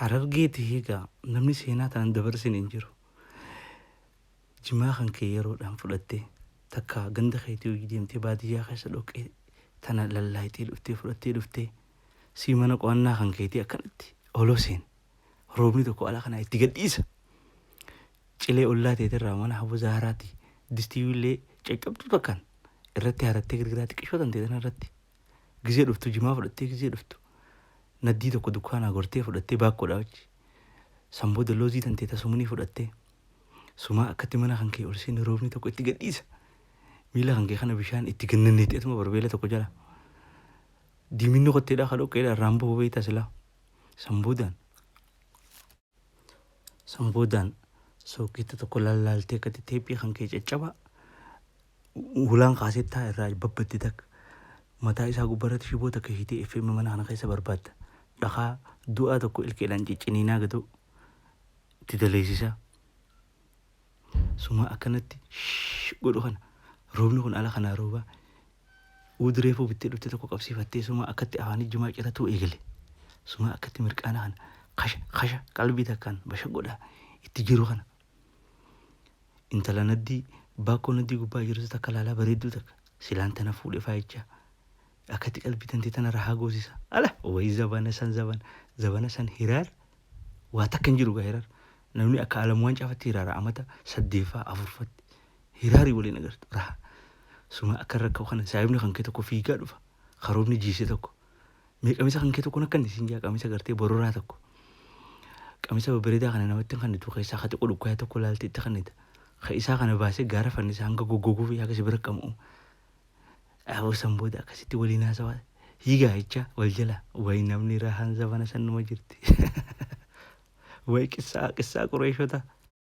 Harargeeti hiigaa namni seenaa tanan dabarsin hin jiru. Jimaa kan kee yeroodhaan fudhattee takka ganda keetii hojii deemtee baadiyyaa keessa dhoqqee tana lallaayitee dhuftee fudhattee dhuftee sii mana qo'annaa kan keetii akkanatti oloo seen roobni tokko ala kanaa itti gadhiisa. Cilee ollaa teetirraa mana hawwa zaaraati distiiwillee caccabtuu takkaan irratti harattee girgiraatti qishootan teetan irratti gizee dhuftu jimaa fudhattee gizee dhuftu naddii tokko dukkaanaa gortee fudhattee baakkoodhaa wajji samboo daloozii tan teeta sumuunii fudhattee sumaa akkatti mana kan kee ol seen roobni tokko itti gadhiisa. Miila kan kee kana bishaan itti gannanneetti atuma barbeela tokko jala diiminni qotteedhaa ka dhoqqeedhaa raamboo hubeetaa silaa samboodaan sookitta tokko lallaaltee akkatti teephii kan kee caccabaa hulaan kaasettaa irraa babbatti takka mataa isaa gubbarratti shiboo takka hiitee FM mana kana keessa barbaadda. Dhakaa du'aa tokko ilkeedhaan cicciniinaa gadoo itti daleessisaa. Suma akkanatti godhu kana roobni kun ala kanaa roobaa udureefuu bittee dhufte tokko qabsiifattee suma akkatti afaanii jimaa ciratuu eegale. Suma akkatti mirqaana kana kasha qalbii takkaan basha godhaa itti jiru kana. Intala naddii baakoo naddii gubbaa jirtu takka laalaa bareedduu takka silaan tana fuudhee faayichaa akkatti qalbii tantee tana rahaa goosisa. Ala wayii zabana san hiraar waa takka hin jiru gaa hiraar. Namni akka alamuwaan caafatti hiraara amata 8 hiraarii waliin agartu rahaa. Suma akka rakkoo kana saayibni kan kee tokko fiigaa dhufa karoobni jiise tokko mee qamisa kan kee tokko nakkan isin jaa qamisa gartee bororaa tokko qamisa babbareedaa kana namatti kan nitu keessaa hati qodhukkaa tokko laaltee itti kan nita ka isaa kana baasee gaara fannisaa hanga goggoguu fi akkasi bira qabu awwa sambooda akkasitti waliin haasawaa hiigaa jecha wal jala wayi namni rahaan zabana san numa jirti wayi qissaa qureeshota